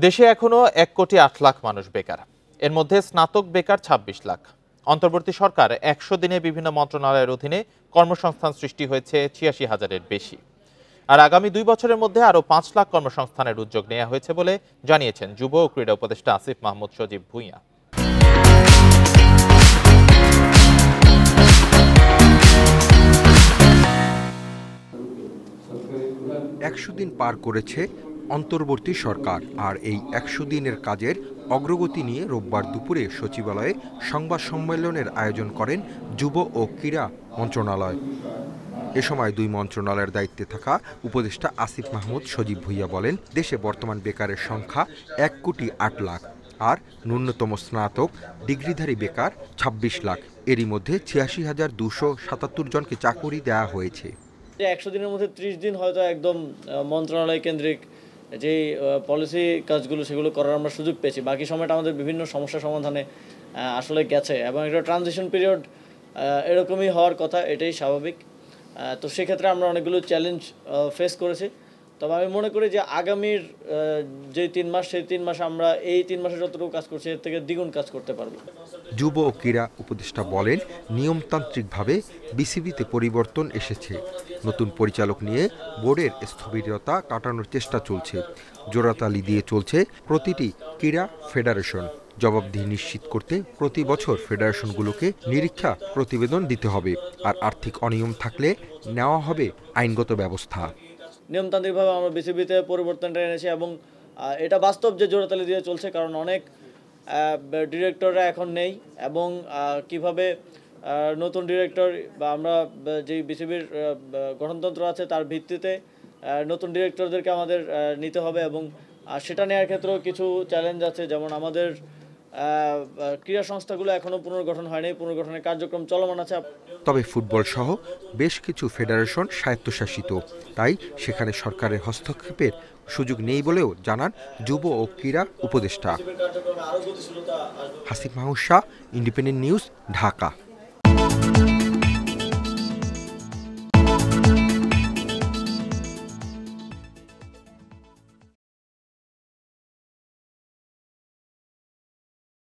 দেশে এখনো 1,08,00,000 মানুষ বেকার। এর মধ্যে স্নাতক বেকার 26 লাখ। অন্তর্বর্তী সরকার 100 দিনে বিভিন্ন মন্ত্রণালয়ের অধীনে কর্মসংস্থান সৃষ্টি হয়েছে 86,000-এর বেশি। আর আগামী 2 বছরের মধ্যে আরো 5 লাখ কর্মসংস্থানের উদ্যোগ নেওয়া হয়েছে বলে জানিয়েছেন যুব ও ক্রীড়া উপদেষ্টা আসিফ মাহমুদ সজীব ভুঁইয়া। 100 দিন পার করেছে অন্তর্বর্তী সরকার, আর এই 100 দিনের কাজের অগ্রগতি নিয়ে রোববার দুপুরে সচিবালয়ে সংবাদ সম্মেলনের আয়োজন করেন যুব ও ক্রীড়া মন্ত্রণালয়। এ সময় দুই মন্ত্রণালয়ের দায়িত্বে থাকা উপদেষ্টা আসিফ মাহমুদ সজীব ভুঁইয়া বলেন, দেশে বর্তমান বেকারের সংখ্যা 1,08,00,000 আর ন্যূনতম স্নাতক ডিগ্রিধারী বেকার 26 লাখ। এরই মধ্যে 86,277 জনকে চাকরি দেওয়া হয়েছে। 100 দিনের মধ্যে 30 দিন হয়তো একদম মন্ত্রণালয় কেন্দ্রিক যে পলিসি কাজগুলো সেগুলো করার আমরা সুযোগ পেয়েছি। বাকি সময়টা আমাদের বিভিন্ন সমস্যা সমাধানে আসলে গেছে এবং একটা ট্রানজিশন পিরিয়ড এরকমই হওয়ার কথা, এটাই স্বাভাবিক। তো সেক্ষেত্রে আমরা অনেকগুলো চ্যালেঞ্জ ফেস করেছি। তবে আমি মনে করি যে আগামীর যে 3 মাস, সেই 3 মাসে আমরা এই 3 মাসে যতটুকু কাজ করছি এর থেকে দ্বিগুণ কাজ করতে পারবো। যুব ও ক্রীড়া উপদেষ্টা বলেন, নিয়মতান্ত্রিকভাবে বিসিবিতে পরিবর্তন এসেছে। নতুন পরিচালক নিয়ে বোর্ডের স্থবিরতা কাটানোর চেষ্টা চলছে। জোড়াতালি দিয়ে চলছে প্রতিটি ক্রীড়া ফেডারেশন। জবাবদিহি নিশ্চিত করতে প্রতি বছর ফেডারেশনগুলোকে নিরীক্ষা প্রতিবেদন দিতে হবে, আর আর্থিক অনিয়ম থাকলে নেওয়া হবে আইনগত ব্যবস্থা। নিয়মতান্ত্রিকভাবে আমরা বিসিবিতে পরিবর্তনটা এনেছি এবং এটা বাস্তব যে জোড়াতালি দিয়ে চলছে, কারণ অনেক ডিরেক্টররা এখন নেই এবং কিভাবে নতুন ডিরেক্টর বা আমরা যে বিসিবির গঠনতন্ত্র আছে তার ভিত্তিতে নতুন ডিরেক্টরদেরকে আমাদের নিতে হবে এবং সেটা নেওয়ার ক্ষেত্রেও কিছু চ্যালেঞ্জ আছে। যেমন আমাদের ক্রীড়া সংস্থাগুলো এখনো পুনর্গঠন হয়নি, পুনর্গঠনের কার্যক্রম চলমান আছে। তবে ফুটবল সহ বেশ কিছু ফেডারেশন স্বায়ত্তশাসিত, তাই সেখানে সরকারের হস্তক্ষেপের সুযোগ নেই বলেও জানান যুব ও ক্রীড়া উপদেষ্টা। Asif Mahmud, independent news, Dhaka.